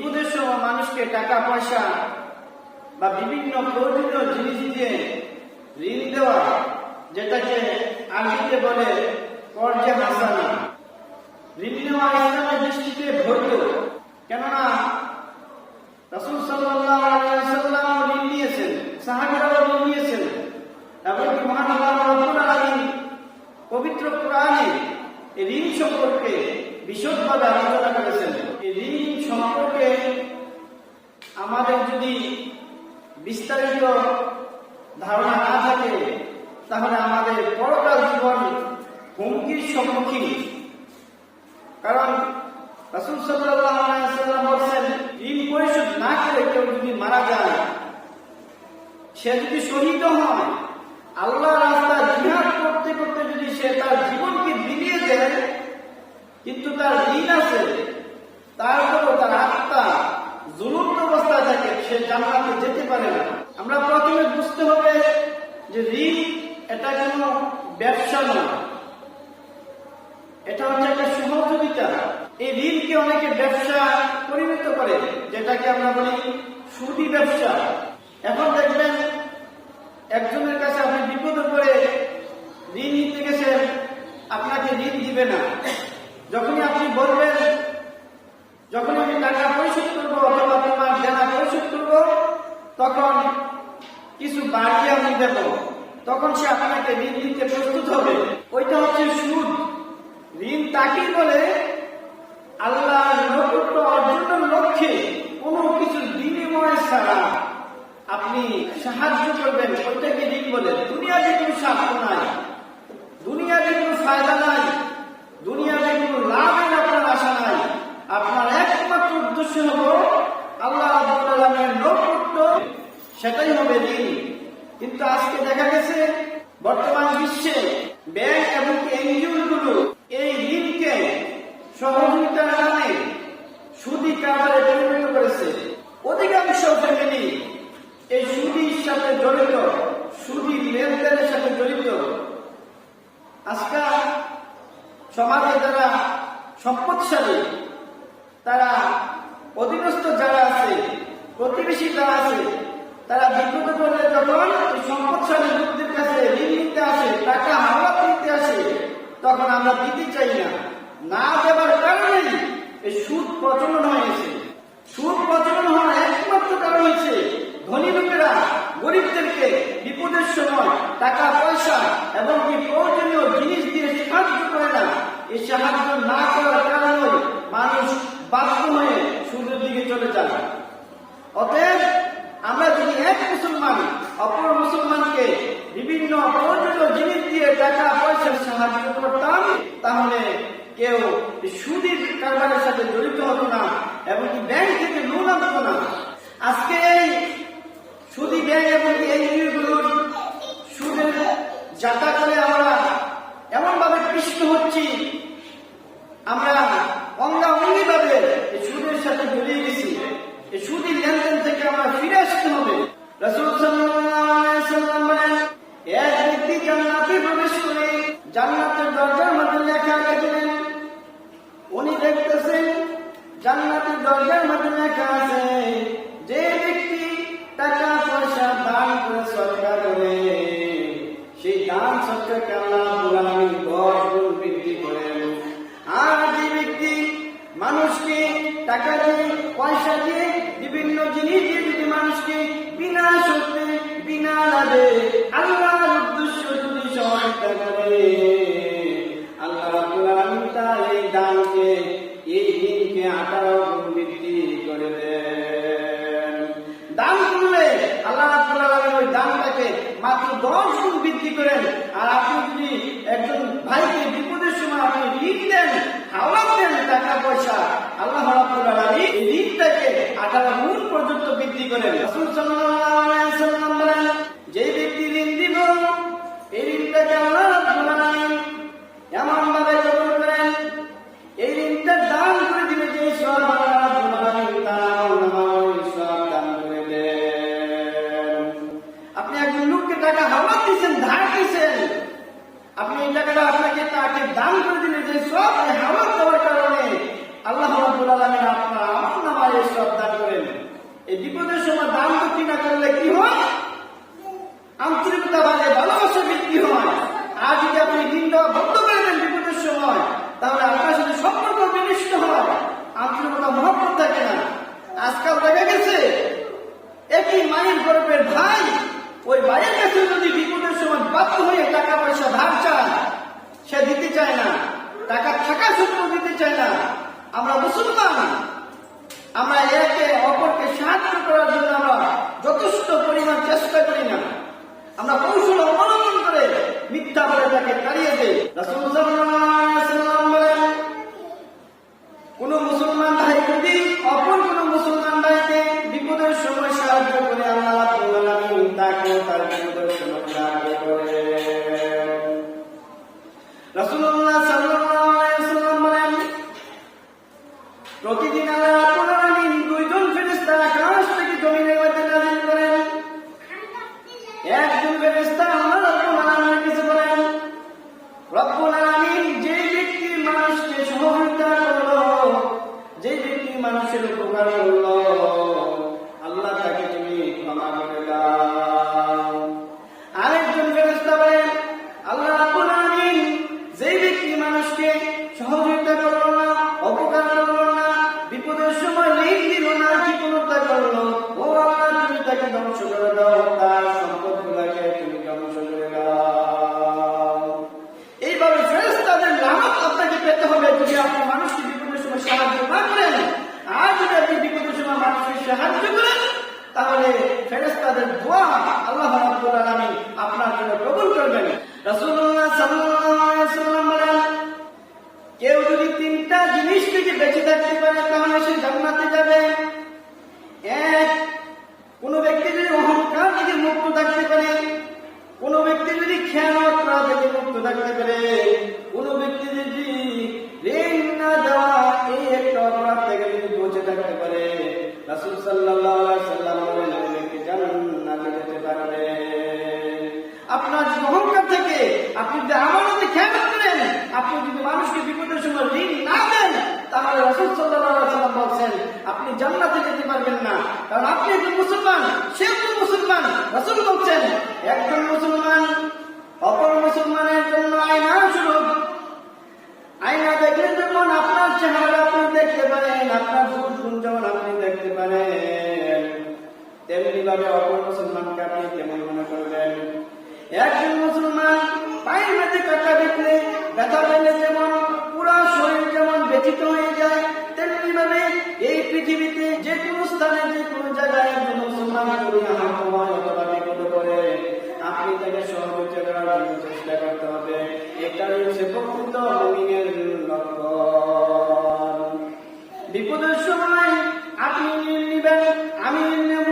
বিপদের সময় মানুষকে টাকা পয়সা বা বিভিন্ন প্রয়োজনীয় জিনিস দিয়ে ঋণ দেওয়া, যেটাকে আরবিতে বলে কর্জে হাসানা। ঋণ নেওয়া ইসলামের দৃষ্টিতে বৈধ, কেননা রাসূল সাল্লাল্লাহু আলাইহি ওয়াসাল্লাম ঋণ নিয়েছেন, সাহাবীরাও ঋণ নিয়েছেন, এবং মহান আল্লাহ রাব্বুল আলামিন পবিত্র কোরআনে ঋণ সম্পর্কে বিশদভাবে আলোচনা করেছেন। এই ঋণ সম্পর্কে আমাদের যদি বিস্তারিত ধারণা না থাকে, তাহলে আমাদের পরকাল জীবন হুমকির সম্মুখীন। কারণ রাসূল সাল্লাল্লাহু আলাইহি ওয়াসাল্লাম বলেন, ঋণ পরিশোধ না করে কেউ যদি মারা যায়, সে যদি শহীদ হয়, আল্লাহর রাস্তায় জিহাদ করতে করতে যদি সে তার জীবনকে বিলিয়ে দেয়, কিন্তু তার ঋণ আছে, তারপরও তার আত্মা জুলুম অবস্থায় থাকে, সে জান্নাতে যেতে পারে না। আমরা প্রথমে বুঝতে হবে যে ঋণ এটা কোনো ব্যবসা নয়, এটা হচ্ছে একটা সহযোগিতা। এই ঋণকে অনেকে ব্যবসা পরিণত করে, যেটাকে আমরা বলি সুদি ব্যবসা। এখন দেখবেন একজনের কাছে আপনি বিপদে পড়ে ঋণ নিতে গেছেন, আপনাকে ঋণ দিবে না। যখনই আপনি বলবেন, যখন আমি টাকা পরিশোধ করবো অথবা তোমার দেনা পরিশোধ করবো, তখন কিছু বাড়িয়ে আমি দেব, তখন সে আপনাকে ঋণ দিতে প্রস্তুত হবে। ওইটা হচ্ছে সুদ। ঋণ তাকেই বলে আল্লাহর নৈকট্য অর্জনের লক্ষ্যে কোনো কিছুর বিনিময় ছাড়া আপনি সাহায্য করবেন, ওইটাকে ঋণ বলে। দুনিয়াতে কোনো স্বার্থ নাই, দুনিয়াতে কোনো ফায়দা নাই, দুনিয়াতে কোনো লাভের আপনার আশা নাই। আপনার একমাত্র উদ্দেশ্য হলো আল্লাহ রাব্বুল আলামিনের নৈকট্য, সেটাই হবে ঋণ। কিন্তু আজকে দেখা গেছে বর্তমান বিশ্বে ব্যাংক এবং এনজিও গুলো এই ঋণকে সহযোগিতার নামে সুদি কারবারে পরিণত করেছে। অধিকাংশ ফ্যামিলি এই সুদির সাথে জড়িত, সুদি লেনদেনের সাথে জড়িত। আজকাল সমাজে যারা সম্পদশালী, তারা অধীনস্থ যারা আছে, প্রতিবেশী যারা আছে, তারা বিপদে পড়লে যখন সম্পদশালী লোকদের কাছে ঋণ নিতে আসে, টাকা হাওলাত নিতে আসে, তখন আমরা দিতে চাই না। না দেওয়ার কারণেই এই সুদ প্রচলন হয়েছে। সুদ প্রচলন হওয়ার একমাত্র কারণ হচ্ছে ধনী লোকেরা গরিবদেরকে বিপদের সময় টাকা পয়সা এবং প্রয়োজনীয় জিনিস দিয়ে সাহায্য করে না। এই সাহায্য না করার কারণে মানুষ বাধ্য হয়ে সুদের দিকে চলে যায়। অতএব আমরা যদি এক মুসলমান অপর মুসলমানকে বিভিন্ন প্রয়োজনীয় জিনিস দিয়ে টাকা পয়সার সাহায্য করতাম, তাহলে কেউ সুদের কারবারের সাথে জড়িত হতো না এবং ব্যাংক থেকে লোন আনতো না। আজকে এই সুদি ব্যাংক এবং এনজিওগুলোর সুদের যাত্রা করে আমরা এমন ভাবে পিষ্ট হচ্ছি, আমরা অঙ্গাঅঙ্গি ভাবে এই সুদের সাথে জড়িয়ে গেছি। এই সুদের লেনদেন থেকে আমরা ফিরে আসতে হবে। রাসূল সাল্লাল্লাহু আলাইহি ওয়াসাল্লাম বলেন, এক ব্যক্তি জান্নাতে প্রবেশ করে জান্নাতের দরজার মধ্যে লেখা দেখলেন, উনি দেখতেছেন জান্নাতের দরজার মধ্যে লেখা আছে, যে ব্যক্তি টাকা পয়সা দান করে সদকা করে, সেই দান সদকাকে আল্লাহ রাব্বুল আলামিন 10 গুণ বৃদ্ধি করেন। আর যে ব্যক্তি মানুষকে টাকা দিয়ে, পয়সা দিয়ে, বিভিন্ন জিনিস দিয়ে যদি মানুষকে বিনা শর্তে, বিনা লাভে আল্লাহর উদ্দেশ্য যদি সহায়তা করে, আল্লাহ রাব্বুল আলামিন তার এই দানকে, এই ঋণকে 18 গুণ বৃদ্ধি করে দেন। দান করলে আল্লাহ রাব্বুল আলামিন ওই দানটাকে মাত্র 10 গুণ বৃদ্ধি করেন। আর আপনি যদি একজন ভাইকে বিপদের সময় আপনি ঋণ দেন, হাওলাত দেন টাকা পয়সা, আল্লাহ রাব্বুল আলামিন এই ঋণটাকে 18 গুণ পর্যন্ত বৃদ্ধি করেন। রাসূল সাল্লাল্লাহু আলাইহি ওয়াসাল্লাম বলেন, যে ব্যক্তি ঋণ দিব, এই ঋণটাকে আল্লাহ রাব্বুল আলামিন এমন ভাবে কবুল করেন, এই ঋণটা দান করে দিলে যে সওয়াব আল্লাহ রাব্বুল আলামিন তার আমলনামায় সওয়াব দান করে দেন। আপনি একজন লোককে টাকা হাওলাত দিয়েছেন, ধার দিয়েছেন, আপনি এই টাকাটা আপনাকে তাকে দান করে দিলে যে সওয়াব, হাওলাত দেওয়ার কারণে আল্লাহ রাব্বুল আলামিন আপনার আমলনামায় সওয়াব করলে কি হয়? আন্তরিকতা বাড়ে, ভালোবাসা বৃদ্ধি হয়। আর যদি আপনি ঋণ দেওয়া বন্ধ করে দেন বিপদের সময়, তাহলে আপনার সাথে সম্পর্ক বিনষ্ট হয়, আন্তরিকতা মহব্বত থাকে না। আজকাল দেখা গেছে একই মায়ের গর্ভের ভাই ওই ভাইয়ের কাছে যদি বিপদের সময় বাধ্য হয়ে টাকা পয়সা ধার চায়, সে দিতে চায় না, টাকা থাকা সত্ত্বেও দিতে চায় না। আমরা মুসলমান, আমরা একে অপরকে সাহায্য করার জন্য আমরা যথেষ্ট পরিমাণ চেষ্টা করি না। আমরা কৌশল অবলম্বন করে মিথ্যা বলে তাকে তাড়িয়ে দেই। রাসূল সাল্লাল্লাহু আলাইহি ওয়াসাল্লাম বলেন, কোন মুসলমান ভাই যদি অপর কোন মুসলমান ভাইকে বিপদের সময় সাহায্য করে, আল্লাহ রাব্বুল আলামিন তাকে তার বিপদের সময় সাহায্য করে। রাসূলুল্লাহ সাল্লাল্লাহু আলাইহি ওয়াসাল্লাম বলেন, প্রতিদিন আল্লাহ রাব্বুল আলামিন দুইজন ফেরেশতা আকাশ থেকে জমিনের মধ্যে নাযিল করেন। একজন ফেরেশতা আল্লাহ রাব্বুল আলামিনের কাছে বলেন, রব্বুল আলামিন যে ব্যক্তি মানুষকে সহযোগিতা করলো, যে ব্যক্তি মানুষের উপকার করলো, আল্লাহ তাকে তুমি ক্ষমা করে দাও। আরেকজন ফেরেশতা বলেন, আল্লাহ রাব্বুল আলামিন যে ব্যক্তি মানুষকে সহযোগিতা করলো না, উপকার করলো না, বিপদের সময় ঋণ দিল না, কৃপণতা করলো, ও আল্লাহ তুমি তাকে ধ্বংস করে দাও, তার সম্পদগুলোকে তুমি ধ্বংস করে দাও। এইভাবে ফেরেশতাদের লানত আপনাকে পেতে হবে যদি আপনি মানুষকে বিপদের সময় সাহায্য না করেন। আর যদি আপনি বিপদের সময় মানুষকে সাহায্য করেন, তাহলে ফেরেশতাদের দোয়া আল্লাহ রাব্বুল আলামিন আপনার জন্য কবুল করবেন। রাসূলুল্লাহ সাল্লাল্লাহু আলাইহি ওয়াসাল্লাম বলেন, কেউ যদি তিনটা জিনিস থেকে বেঁচে থাকতে পারে তাহলে সে জান্নাতে যাবে। এক, কোন ব্যক্তি যদি অহংকার থেকে মুক্ত থাকতে পারে, কোন ব্যক্তি যদি খেয়ানত করা থেকে মুক্ত থাকতে পারে, কোন ব্যক্তি যদি ঋণ না দেওয়া এই একটা অপরাধ থেকে যদি বেঁচে থাকতে পারে, রাসূল সাল্লাল্লাহু আলাইহি ওয়াসাল্লাম বলেন ওই ব্যক্তি জান্নাতে যেতে পারবে। আপনার অহংকার থেকে আপনি যদি আমানতে খেয়ানত করেন, আপনি যদি মানুষকে বিপদের সময় ঋণ না দেন, তাহলে রাসূল সাল্লাল্লাহু আলাইহি ওয়াসাল্লাম বলেন আপনি জান্নাতে যেতে পারবেন না। কারণ আপনি একজন মুসলমান, সে একজন মুসলমান। রাসূল বলেন একজন মুসলমান অপর মুসলমানের জন্য আয়না স্বরূপ। আয়না দেখলে যখন আপনার চেহারা আপনি দেখতে পারেন, আপনার গুণ যেমন আপনি দেখতে পারেন, তেমনি ভাবে অপর মুসলমানকে আপনি কেমন মনে করবেন। একজন মুসলমান পায়ের মধ্যে কাটা বিঁধলে, ব্যথা পেলে যেমন পুরা শরীর যেমন ব্যথিত হয়ে যায়, তেমনি ভাবে এই পৃথিবীতে যে কোনো স্থানে যে কোনো জায়গায় একজন মুসলমান যদি আহত হয় অথবা বিপদ করে, আপনি তাকে সহযোগিতা করার জন্য চেষ্টা করতে হবে। এটাই হচ্ছে প্রকৃত মুমিনের লক্ষণ। বিপদের সময় আপনি ঋণ নিবেন, আমি ঋণ নেব,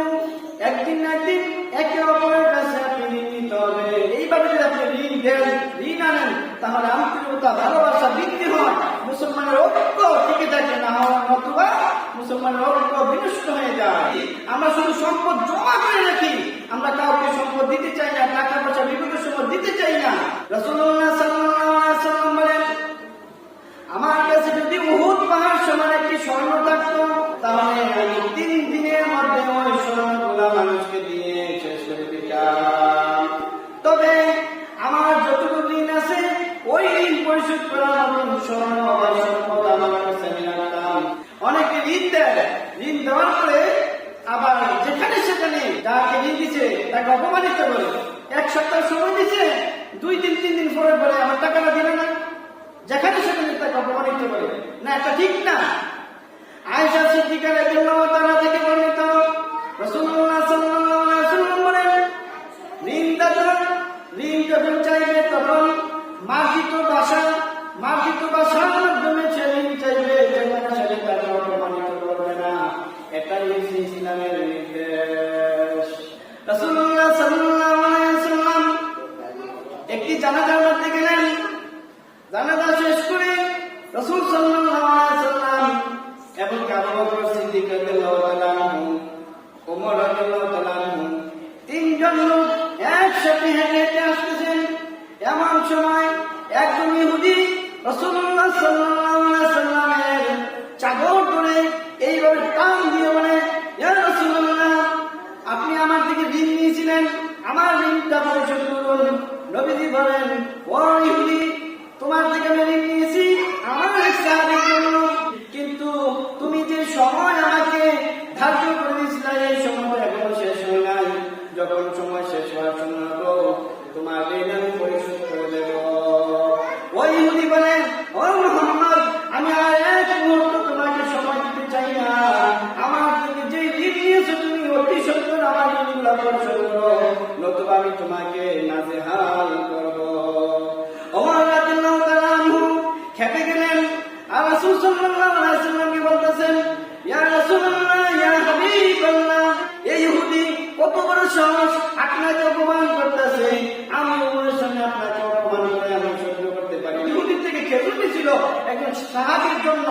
একদিন না একদিন একে অপরের কাছে আপনি ঋণ নিতে হবে। এইভাবে যদি আপনি ঋণ দেন, ঋণ আনেন, তাহলে আন্তরিকতা ভালোবাসা বৃদ্ধি হয়, মুসলমানের ঐক্য টিকে থাকে না হওয়ার নতুবা মুসলমানের ঐক্য বিনষ্ট হয়ে যায়। আমরা শুধু সম্পদ জমা করে রাখি, আমরা কাউকে সম্পদ দিতে চাই না, টাকা পয়সা বিপদের সময় দিতে চাই না। রাসূলুল্লাহ সাল্লাল্লাহু আলাইহি ওয়াসাল্লাম বলেন, আমার কাছে যদি উহুদ পাহাড় সমান একটি স্বর্ণ থাকতো, তাহলে আমি 3 দিনের মধ্যে ওই স্বর্ণগুলা মানুষকে দিয়ে শেষ করে দিতাম। তবে আমার যতটুকু ঋণ আছে ওই ঋণ পরিশোধ করার মতন স্বর্ণ বা সম্পদ আমার কাছে আমি রাখতাম। অনেকে ঋণ দেয়, ঋণ দেওয়ার পরে আবার যেখানে সেখানে যাকে ঋণ দিচ্ছে তাকে অপমানিত করে। 1 সপ্তাহ সময় দিচ্ছে, 2 দিন 3 দিন পরে বলে আমার টাকাটা দিলে না, যেখানে সেখানে তাকে অপমানিত করে। না, এটা ঠিক না। আয়েশা সিদ্দিকা রাদিয়াল্লাহু তাআলা থেকে বর্ণিত, রাসূলুল্লাহ সাল্লাল্লাহু আলাইহি ওয়াসাল্লাম বলেন, ঋণদাতা ঋণ যখন চাইবে তখন মার্জিত ভাষার মাধ্যমে সে ঋণ চাইবে, যেখানে সেখানে তাকে অপমানিত করবে না। এটাই হচ্ছে ইসলামের নির্দেশ। রাসূলুল্লাহ সাল্লাল্লাহু আলাইহি ওয়াসাল্লাম একটি জানাজার মধ্যে গেলেন। জানাজা শেষ করে রাসূল সাল্লাল্লাহু আলাইহি ওয়াসাল্লাম এবং আবু বকর সিদ্দিক রাদিয়াল্লাহু তাআলা আনহু, ওমর রাদিয়াল্লাহু তাআলা আনহু, 3 জন লোক একসাথে হেঁটে হেঁটে আসতেছেন। এমন সময় একজন ইহুদি রাসূলুল্লাহ সাল্লাল্লাহু আলাইহি ওয়াসাল্লামের চাদর ধরে এইভাবে টান দিয়ে বলে, ইয়া রাসূলুল্লাহ, আপনি আমার নবীজি বলেন, ও ইহুদি, তোমার থেকে আমি ঋণ নিয়েছি আমার এক সাহাবীর জন্য, কিন্তু তুমি যে সময় আমাকে ধার্য করে দিয়েছিলে এই সময়টা এখনো শেষ হয় নাই। যখন সময় শেষ হওয়ার সময় হলো তোমার ঋণ আমি পরিশোধ করে দেব। ওই ইহুদি বলেন, ও মুহাম্মদ, আমি আর এক মুহূর্ত তোমাকে সময় দিতে চাই না। আমার থেকে যে ঋণ নিয়েছো তুমি অতি সত্তর আমার ঋণগুলো পরিশোধ করো, নতুবা আমি তোমাকে নাজেহাল করবো। ওমর রাদিয়াল্লাহু তাআলা আনহু খেপে গেলেন আর রাসূল সাল্লাল্লাহু আলাইহি ওয়াসাল্লামকে বলতেছেন, ইয়া রাসূলুল্লাহ, ইয়া হাবিবাল্লাহ, এই ইহুদি কত বড় সাহস, আপনাকে অপমান করতেছে। আমি ওমরের সামনে আপনাকে অপমান করে আমি সহ্য করতে পারি। ইহুদি থেকে খেজুরি ছিল একজন সাহাবীর জন্য,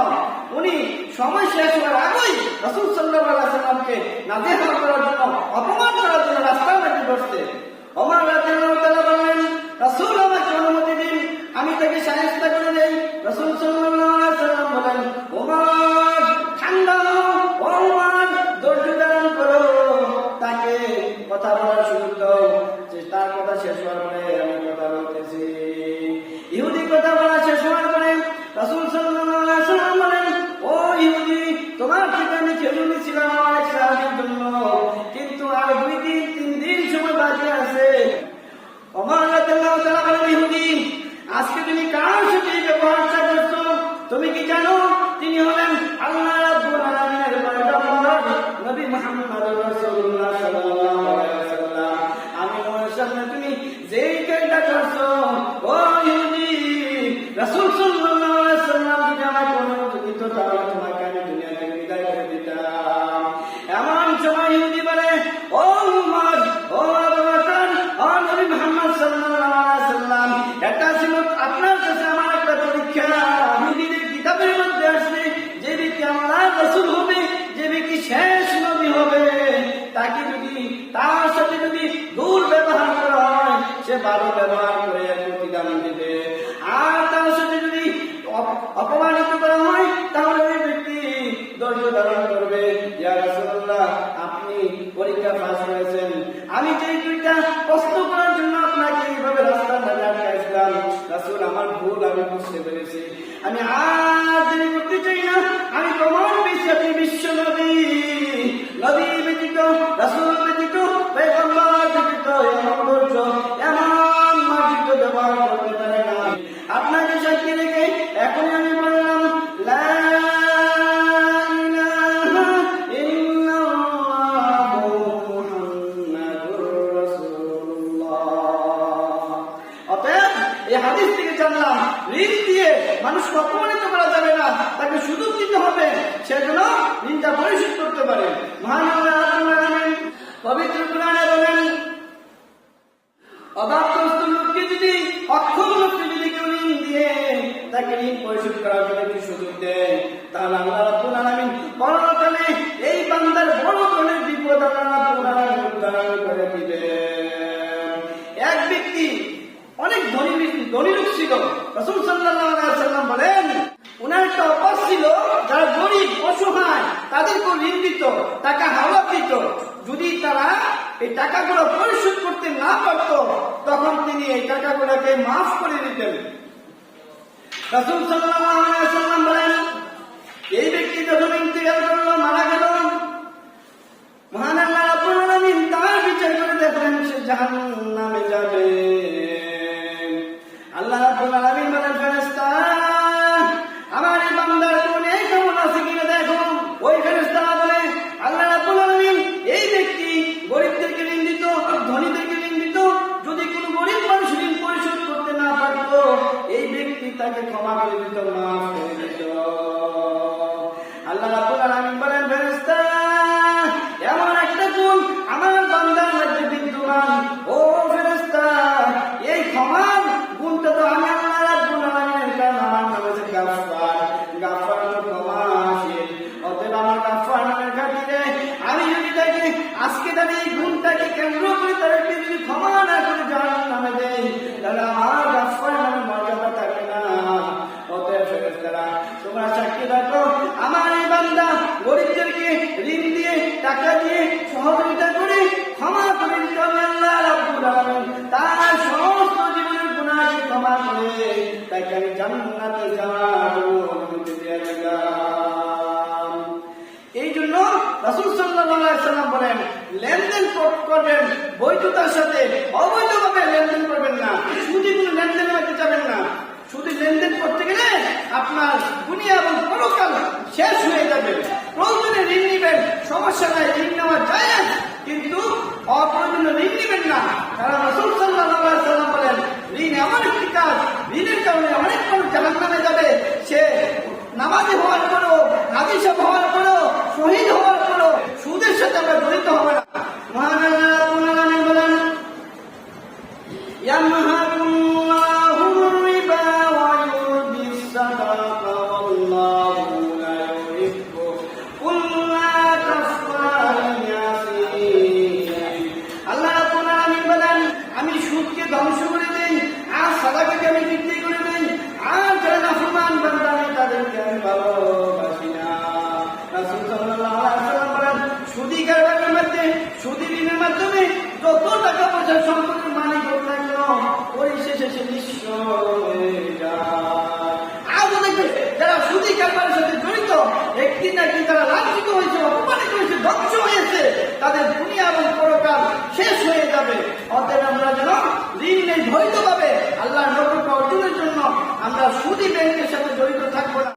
উনি সময় শেষ হওয়ার আগেই রাসূল সাল্লাল্লাহু আলাইহি ওয়াসাল্লামকে নাজেহাল করার জন্য, অপমান করার জন্য রাস্তায় নাকি বসতে। ওমর রাদিয়াল্লাহু তাআলা বললেন, রাসূল আমাকে অনুমতি দিন, আমি তাকে শায়েস্তা করে দেই। রাসূল সাল্লাল্লাহু আলাইহি ওয়াসাল্লাম বলেন, ওমর ঠান্ডা হও, ওমর ধৈর্য ধারণ করো, তাকে কথা বলার সুযোগ দাও, যে তার কথা শেষ হওয়ার পরে আমি কথা বলতেছি। ইহুদি কথা বলা শেষ হওয়ার পরে রাসূল সাল্লাল্লাহু আলাইহি ওয়াসাল্লাম বলেন, ও ইহুদি, তোমার থেকে আমি খেজুর নিয়েছিলাম আমার এক সাহাবীর জন্য, কিন্তু আর 2-3 দিন সময় বাকি আছে। ওমর রাদিয়াল্লাহু তাআলা বলেন, ইহুদি, আজকে তুমি কার সাথে ব্যবহারটা করছো তুমি কি জানো? তিনি হলেন আল্লাহ রাব্বুল আলামিনের পয়গম্বর নবী মুহাম্মদ রাসূলুল্লাহ সাল্লাল্লাহু আলাইহি ওয়াসাল্লাম। আমি ওর সামনে তুমি যেই কাজটা করছো, ও ইহুদি, রাসূল সাল্লাল্লাহু আলাইহি ওয়াসাল্লাম যদি আমাকে অনুমতি দিত তাহলে তোমাকে আমি দুনিয়া থেকে বিদায় করে দিতাম। এমন সময় ইহুদি বলে, ও উমর, ও আবু বকর, ও নবী মুহাম্মদ সাল্লাল্লাহু আলাইহি ওয়াসাল্লাম, এটা ছিল আপনার কাছে আমার একটা পরীক্ষা। ইহুদিদের কিতাবের মধ্যে আসছে যে ব্যক্তি আল্লাহর রাসূল হবে, যে ব্যক্তি শেষ নবী হবে, তাকে যদি তার সাথে যদি দুর্ব্যবহার করা হয় সে ভালো ব্যবহার করে প্রতিদান দেবে, আর তার সাথে যদি অপমানিত করা হয় তাহলে ওই ব্যক্তি ধৈর্য ধারণ করবে। ইয়া রাসূলুল্লাহ, আপনি পরীক্ষা পাস করেছেন, আমি যে 2টা প্রশ্ন করার জন্য আপনাকে এইভাবে রাস্তার মাঝে আটকাইছিলাম, রাসূল আমার ভুল আমি বুঝতে পেরেছি, আমি আর দেরি করতে চাই না। আমি প্রমাণ পেয়েছি আপনি বিশ্ব নবী, নবী ব্যতীত, রাসূল ব্যতীত, পয়গম্বর ব্যতীত এমন ধৈর্য, এমন মার্জিত ব্যবহার করতে পারে না। আপনাকে সাক্ষী রেখে এখন আমি বললাম, লা ইলাহা ইল্লাল্লাহু মুহাম্মাদুর রাসূলুল্লাহ। অতএব এই হাদিস থেকে জানলাম, ঋণ দিয়ে মানুষকে অপমানিত করা যাবে না, তাকে সুযোগ দিতে হবে সেজন্য ঋণটা পরিশোধ করতে পারে। মহান আল্লাহ রাব্বুল আলামিন পবিত্র কোরআনে বলেন, অভাবগ্রস্ত লোককে যদি, অক্ষম লোককে যদি কেউ ঋণ দিয়ে তাকে ঋণ পরিশোধ করার জন্য একটি সুযোগ দেয়, তাহলে আল্লাহ রাব্বুল আলামিন পরকালে এই বান্দার বড় ধরনের বিপদ আল্লাহ রাব্বুল আলামিন উদ্ধার করে দিবেন। এক ব্যক্তি অনেক ধনী লোক ছিল, রাসূল সাল্লাল্লাহু আলাইহি ওয়াসাল্লাম বলেন, উনার একটা অভ্যাস ছিল, যারা গরিব অসহায় তাদেরকে ঋণ দিত, টাকা হাওলাত দিত, যদি তারা এই টাকাগুলো পরিশোধ করতে না পারত তখন তিনি এই টাকাগুলোকে মাফ করে দিতেন। রাসূল সাল্লাল্লাহু আলাইহি ওয়াসাল্লাম বলেন, এই ব্যক্তি যখন ইন্তেকাল করলো, মারা গেল, মহান আল্লাহ রাব্বুল আলামিন তার বিচার করে দেখলেন সে জাহান্নামে যাবে। আল্লাহ রাব্বুল আলামিন বলেন, ফেরেশতা, আমার এই বান্দার কোনে কেমন আছে কিনা দেখো। ওই ফেরেশতারা বলে, আল্লাহ রাব্বুল আলামিন এই ব্যক্তি গরিবদেরকে ঋণ দিত, ধনীদেরকে ঋণ দিত, যদি কোনো গরিব মানুষ ঋণ পরিশোধ করতে না পারত এই ব্যক্তি তাকে ক্ষমা করে দিত, মাফ করে দিত। আল্লাহ রাব্বুল আলামিন বলেন, ফেরেশতা, এমন একটা গুণ আমার বান্দার মধ্যে বিদ্যমান, ও ফেরেশতা, এই ক্ষমার গুণটা তো আমি আল্লাহ রাব্বুল আলামিনের কারণে আমার নাম হচ্ছে গাফফার, গাফফার হলো ক্ষমাশীল। অতএব আমার গাফফার নামের খাতিরে আমি যদি তাকে আজকে তার এই গুণটাকে কেন্দ্র করে তাদেরকে যদি ক্ষমা না করে জাহান্নামে দেই, তাহলে আমার গাফফার নামের মর্যাদা থাকে না। অতএব ফেরেশতারা, তোমরা সাক্ষী রাখো তাকে আমি জান্নাতে যাওয়ার অনুমতি দিয়ে দিলাম। এই জন্য রাসূল সাল্লাল্লাহু আলাইহি সাল্লাম বলেন, লেনদেন করবেন বৈধতার সাথে, অবৈধভাবে লেনদেন করবেন না। সুদী কোনো লেনদেন করতে যাবেন না। শুধু লেনদেন করতে গেলে আপনার দুনিয়া এবং পরকাল শেষ হয়ে যাবে। প্রয়োজনে ঋণ নেবেন, সমস্যা নাই, ঋণ নেওয়া যায়, কিন্তু অপ্রয়োজনীয় ঋণ নেবেন না। কারণ রাসূল সাল্লাল্লাহু আলাইহি সাল্লাম বলেন, ঋণ এমন একটি কাজ, ঋণের কারণে অনেক মানুষ জাহান্নামে যাবে। সে নামাজি হওয়ার পরও, হাদিস হওয়ার পরও, শহীদ হওয়ার পরও সুদের সাথে আমরা জড়িত হবে না। মহান আল্লাহ রাব্বুল আলামিন বলেন, ইয়ামহাকুল্লাহু রিবা ওয়া ইউরবিস সাদাকা ওয়াল্লাহু লা ইউহিব্বু কুল্লা কাফফারিন ইয়াসির। আল্লাহ রাব্বুল আলামিন বলেন, আমি সুদকে ধ্বংস করে দেই, আর সাদাকাকে আমি বৃদ্ধি করে দেই, আর যারা নাফরমান বান্দা আমি তাদেরকে আমি ভালোবাসি না। রাসূল সাল্লাল্লাহু আলাইহি ওয়াসাল্লাম বলেন, সুদী কারবারের মধ্যে, সুদী ঋণের মাধ্যমে যত টাকা পয়সা সম্পদের মালিক হোক না কেন, পরিশেষে সে নিঃস্ব হয়ে যায়। আজও দেখবে যারা সুদী কারবারের সাথে জড়িত, একদিন না একদিন তারা লাঞ্ছিত হয়েছে, অপমানিত হয়েছে, ধ্বংস হয়েছে, তাদের দুনিয়া এবং পরকাল শেষ হয়ে যাবে। অতএব আমরা যেন ঋণ নেই, বৈধভাবে আল্লাহর নবুয়ত অর্জনের জন্য আমরা সুদী ব্যাংকের সাথে জড়িত থাকবো না।